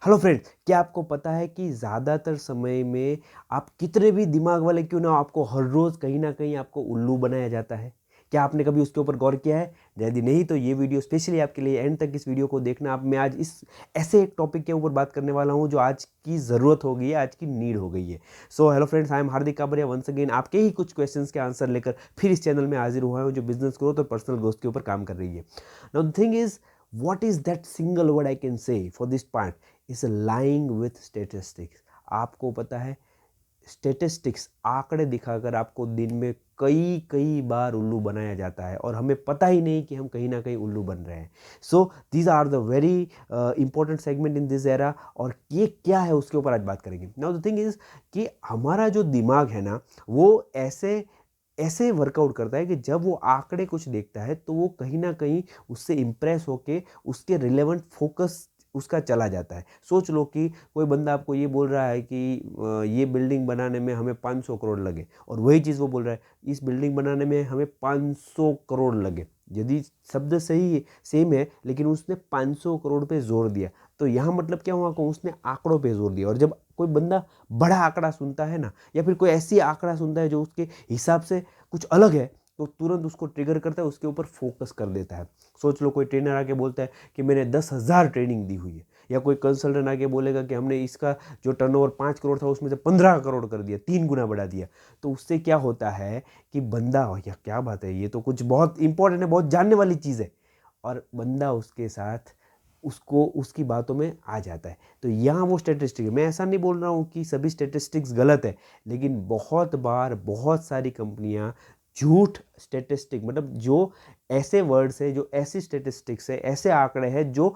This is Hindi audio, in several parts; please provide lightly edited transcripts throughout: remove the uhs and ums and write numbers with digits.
हेलो फ्रेंड्स, क्या आपको पता है कि ज़्यादातर समय में आप कितने भी दिमाग वाले क्यों ना हो, आपको हर रोज़ कहीं न कहीं आपको उल्लू बनाया जाता है। क्या आपने कभी उसके ऊपर गौर किया है? यदि नहीं तो ये वीडियो स्पेशली आपके लिए एंड तक इस वीडियो को देखना। आप मैं आज इस ऐसे एक टॉपिक के ऊपर बात करने वाला हूँ जो आज की ज़रूरत हो गई है, आज की नीड हो गई है। So hello friends, I am Hardik Kabariya once again आपके ही कुछ क्वेश्चंस के आंसर लेकर फिर इस चैनल में हाजिर हुआ हूँ जो बिज़नेस ग्रोथ और पर्सनल ग्रोथ के ऊपर काम कर रही है। Now the thing is, what is that single word I can say for this part is lying with statistics. आपको पता है, स्टेटिस्टिक्स आंकड़े दिखाकर आपको दिन में कई कई बार उल्लू बनाया जाता है और हमें पता ही नहीं कि हम कहीं ना कहीं उल्लू बन रहे हैं। So these are the very important segment in this era. और ये क्या है उसके ऊपर आज बात करेंगे। नाउ द थिंग इज कि हमारा जो दिमाग है ना, वो ऐसे ऐसे वर्कआउट करता है कि जब वो आंकड़े कुछ देखता है तो वो कहीं ना कहीं उससे इम्प्रेस होके उसके रिलेवेंट फोकस उसका चला जाता है। सोच लो कि कोई बंदा आपको ये बोल रहा है कि ये बिल्डिंग बनाने में हमें 500 करोड़ लगे, और वही चीज़ वो बोल रहा है इस बिल्डिंग बनाने में हमें 500 करोड़ लगे। यदि शब्द सही है, सेम है, लेकिन उसने 500 करोड़ पे जोर दिया, तो यहाँ मतलब क्या हुआ कि उसने आंकड़ों पे जोर दिया। और जब कोई बंदा बड़ा आंकड़ा सुनता है ना, या फिर कोई ऐसी आंकड़ा सुनता है जो उसके हिसाब से कुछ अलग है, तो तुरंत उसको ट्रिगर करता है, उसके ऊपर फोकस कर देता है। सोच लो कोई ट्रेनर आके बोलता है कि मैंने 10,000 ट्रेनिंग दी हुई है, या कोई कंसल्टेंट आके बोलेगा कि हमने इसका जो टर्नओवर 5 करोड़ था उसमें से 15 करोड़ कर दिया, 3 गुना बढ़ा दिया। तो उससे क्या होता है कि बंदा, या क्या बात है, ये तो कुछ बहुत इंपॉर्टेंट है, बहुत जानने वाली चीज़ है, और बंदा उसके साथ उसको उसकी बातों में आ जाता है। तो यहाँ वो स्टेटिस्टिक है। मैं ऐसा नहीं बोल रहा हूँ कि सभी स्टेटिस्टिक्स गलत है, लेकिन बहुत बार बहुत सारी कंपनियाँ झूठ स्टेटिस्टिक, मतलब जो ऐसे वर्ड्स है, जो ऐसी स्टेटिस्टिक्स है, ऐसे आंकड़े हैं जो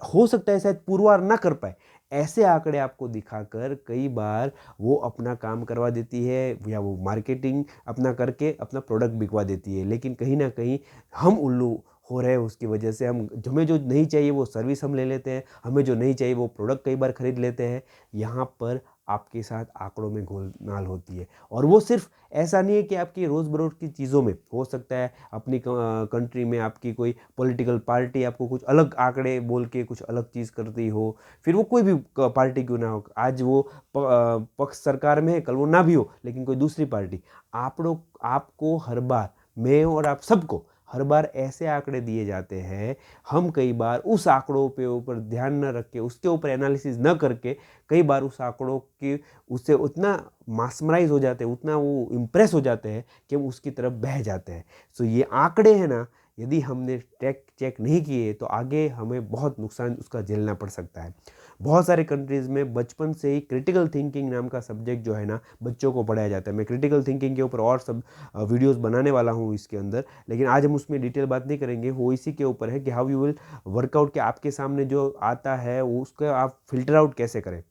हो सकता है शायद पुरवार ना कर पाए, ऐसे आंकड़े आपको दिखाकर कई बार वो अपना काम करवा देती है, या वो मार्केटिंग अपना करके अपना प्रोडक्ट बिकवा देती है। लेकिन कहीं ना कहीं हम उल्लू हो रहे हैं उसकी वजह से। हम, हमें जो नहीं चाहिए वो सर्विस हम ले लेते हैं, हमें जो नहीं चाहिए वो प्रोडक्ट कई बार खरीद लेते हैं। यहाँ पर आपके साथ आंकड़ों में घोलमाल होती है। और वो सिर्फ ऐसा नहीं है कि आपकी रोज़ बरोज़ की चीज़ों में हो सकता है, अपनी कंट्री में आपकी कोई पॉलिटिकल पार्टी आपको कुछ अलग आंकड़े बोल के कुछ अलग चीज़ करती हो, फिर वो कोई भी पार्टी क्यों ना हो, आज वो पक्ष सरकार में है, कल वो ना भी हो, लेकिन कोई दूसरी पार्टी, आप लोग, आपको हर बार, मैं और आप सबको हर बार ऐसे आंकड़े दिए जाते हैं। हम कई बार उस आंकड़ों पे ऊपर ध्यान न रख के, उसके ऊपर एनालिसिस न करके, कई बार उस आंकड़ों की उससे उतना मास्मराइज हो जाते हैं, उतना वो इम्प्रेस हो जाते हैं कि हम उसकी तरफ बह जाते हैं। सो ये आंकड़े हैं ना, यदि हमने चेक नहीं किए तो आगे हमें बहुत नुकसान उसका झेलना पड़ सकता है। बहुत सारे कंट्रीज़ में बचपन से ही क्रिटिकल थिंकिंग नाम का सब्जेक्ट जो है ना, बच्चों को पढ़ाया जाता है। मैं क्रिटिकल थिंकिंग के ऊपर और सब वीडियोस बनाने वाला हूँ इसके अंदर, लेकिन आज हम उसमें डिटेल बात नहीं करेंगे। वो इसी के ऊपर है कि हाउ यू विल वर्कआउट, के आपके सामने जो आता है उसका आप फिल्टर आउट कैसे करें।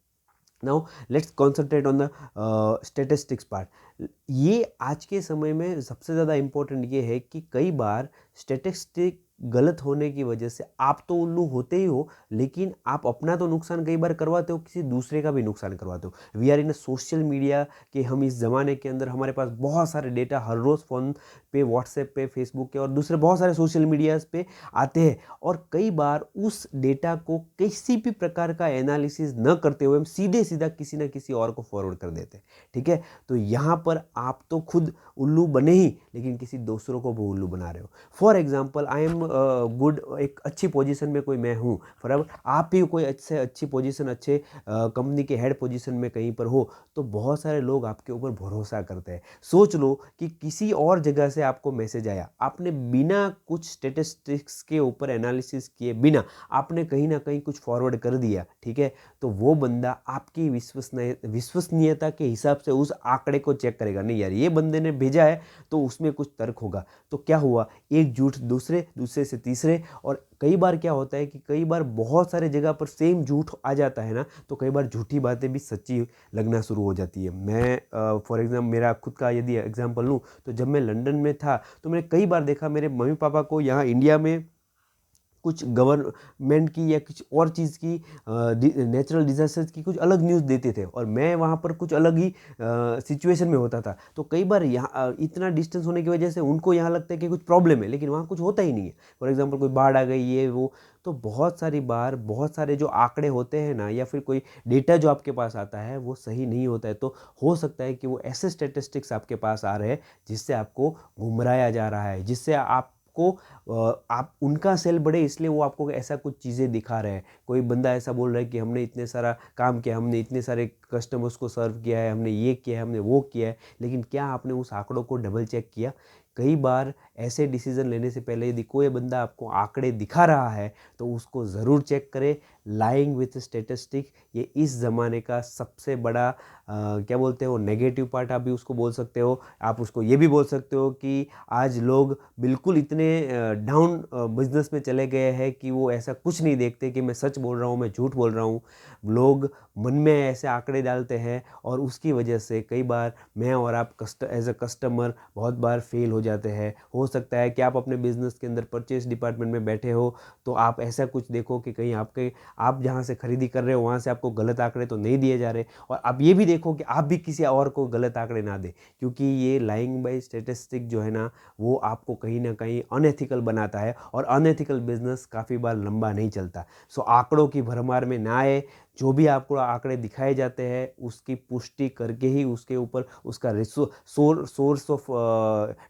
Now let's concentrate on the statistics part. ये आज के समय में सबसे ज़्यादा इम्पोर्टेंट ये है कि कई बार स्टेटिस्टिक गलत होने की वजह से आप तो उल्लू होते ही हो, लेकिन आप अपना तो नुकसान कई बार करवाते हो, किसी दूसरे का भी नुकसान करवाते हो। We are in a social media के, हम इस ज़माने के अंदर हमारे पास बहुत सारे डेटा हर रोज़ फ़ोन पे, व्हाट्सएप पे, फेसबुक के और दूसरे बहुत सारे सोशल मीडियाज़ पे आते हैं। और कई बार उस डेटा को किसी भी प्रकार का एनालिसिस न करते हुए हम सीधे सीधा किसी न किसी और को फॉरवर्ड कर देते हैं। ठीक है, तो यहाँ पर आप तो खुद उल्लू बने ही, लेकिन किसी दूसरों को भी उल्लू बना रहे हो। For example, I am good, एक अच्छी पोजीशन में कोई मैं हूँ, बराबर, आप भी कोई अच्छे अच्छी पोजीशन, अच्छे कंपनी के हेड पोजीशन में कहीं पर हो, तो बहुत सारे लोग आपके ऊपर भरोसा करते हैं। सोच लो कि किसी और जगह से आपको मैसेज आया, आपने बिना कुछ स्टेटिस्टिक्स के ऊपर एनालिसिस किए बिना आपने कहीं ना कहीं कुछ फॉरवर्ड कर दिया, ठीक है, तो वो बंदा आपकी विश्वसनीयता के हिसाब से उस आंकड़े को चेक करेगा। नहीं यार, ये बंदे ने भेजा है तो उसमें कुछ तर्क होगा। तो क्या हुआ, एक झूठ दूसरे, दूसरे से तीसरे, और कई बार क्या होता है कि कई बार बहुत सारे जगह पर सेम झूठ आ जाता है ना, तो कई बार झूठी बातें भी सच्ची लगना शुरू हो जाती है। मैं फॉर एग्जाम्पल, मेरा खुद का यदि एग्जाम्पल लूँ, तो जब मैं लंदन में था तो मैंने कई बार देखा मेरे मम्मी पापा को यहाँ इंडिया में कुछ गवर्नमेंट की या कुछ और चीज़ की नेचुरल डिजास्टर्स की कुछ अलग न्यूज़ देते थे और मैं वहाँ पर कुछ अलग ही सिचुएशन में होता था। तो कई बार यहाँ इतना डिस्टेंस होने की वजह से उनको यहाँ लगता है कि कुछ प्रॉब्लम है, लेकिन वहाँ कुछ होता ही नहीं है। फॉर एग्जांपल कोई बाढ़ आ गई ये वो, तो बहुत सारी बार बहुत सारे जो आंकड़े होते हैं ना, या फिर कोई डेटा जो आपके पास आता है वो सही नहीं होता है। तो हो सकता है कि वो ऐसे स्टेटिस्टिक्स आपके पास आ रहे हैं जिससे आपको गुमराया जा रहा है, जिससे आपको आप उनका सेल बढ़े इसलिए वो आपको ऐसा कुछ चीज़ें दिखा रहे हैं। कोई बंदा ऐसा बोल रहा है कि हमने इतने सारा काम किया, हमने इतने सारे कस्टमर्स को सर्व किया है, हमने ये किया है, हमने वो किया है, लेकिन क्या आपने उस आंकड़ों को डबल चेक किया? कई बार ऐसे डिसीजन लेने से पहले यदि कोई बंदा आपको आंकड़े दिखा रहा है तो उसको ज़रूर चेक करें। लाइंग विथ स्टेटिस्टिक ये इस ज़माने का सबसे बड़ा क्या बोलते हो नेगेटिव पार्ट आप भी उसको बोल सकते हो। आप उसको ये भी बोल सकते हो कि आज लोग बिल्कुल इतने डाउन बिजनेस में चले गए हैं कि वो ऐसा कुछ नहीं देखते कि मैं सच बोल रहा हूँ, मैं झूठ बोल रहा हूँ। लोग मन में ऐसे आंकड़े डालते हैं और उसकी वजह से कई बार मैं और आप एज अ कस्टमर बहुत बार फेल हो जाते हैं। हो सकता है कि आप अपने बिजनेस के अंदर परचेस डिपार्टमेंट में बैठे हो तो आप ऐसा कुछ देखो कि कहीं आप जहाँ से खरीदी कर रहे हो वहाँ से आपको गलत आंकड़े तो नहीं दिए जा रहे, और आप ये भी देखो कि आप भी किसी और को गलत आंकड़े ना दें, क्योंकि ये लाइंग बाय स्टेटिस्टिक जो है ना वो आपको कहीं ना कहीं अनएथिकल बनाता है और अनएथिकल बिजनेस काफ़ी बार लंबा नहीं चलता। सो आंकड़ों की भरमार में ना आए। जो भी आपको आंकड़े दिखाए जाते हैं उसकी पुष्टि करके ही उसके ऊपर उसका सोर्स ऑफ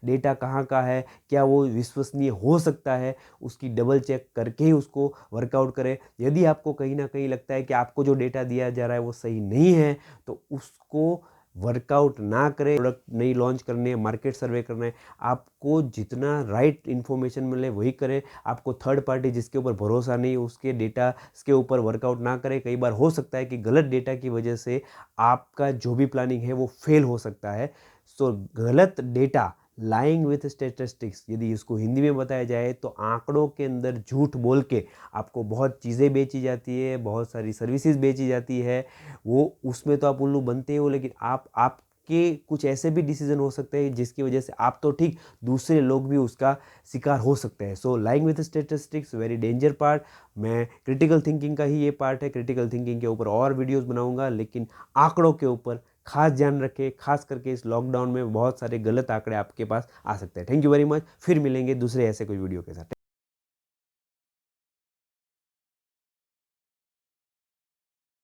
डेटा कहाँ का है, क्या वो विश्वसनीय हो सकता है, उसकी डबल चेक करके ही उसको वर्कआउट करें। यदि आपको कहीं ना कहीं लगता है कि आपको जो डेटा दिया जा रहा है वो सही नहीं है तो उसको वर्कआउट ना करें। प्रोडक्ट नई लॉन्च करनी है, मार्केट सर्वे करना है, आपको जितना राइट इन्फॉर्मेशन मिले वही करें। आपको थर्ड पार्टी जिसके ऊपर भरोसा नहीं उसके डेटा के ऊपर वर्कआउट ना करें। कई बार हो सकता है कि गलत डेटा की वजह से आपका जो भी प्लानिंग है वो फेल हो सकता है। सो गलत डेटा, लाइंग विथ स्टेटिस्टिक्स, यदि इसको हिंदी में बताया जाए तो आंकड़ों के अंदर झूठ बोल के आपको बहुत चीज़ें बेची जाती है, बहुत सारी सर्विसेज बेची जाती है। वो उसमें तो आप उल्लू बनते हो, लेकिन आपके कुछ ऐसे भी डिसीजन हो सकते हैं जिसकी वजह से आप तो ठीक, दूसरे लोग भी उसका शिकार हो सकते हैं। So lying with statistics very danger part. मैं क्रिटिकल थिंकिंग का ही ये पार्ट है, क्रिटिकल थिंकिंग के ऊपर और वीडियोस बनाऊंगा, लेकिन आंकड़ों के ऊपर खास ध्यान रखें। खास करके इस लॉकडाउन में बहुत सारे गलत आंकड़े आपके पास आ सकते हैं। Thank you very much. फिर मिलेंगे दूसरे ऐसे कोई वीडियो के साथ।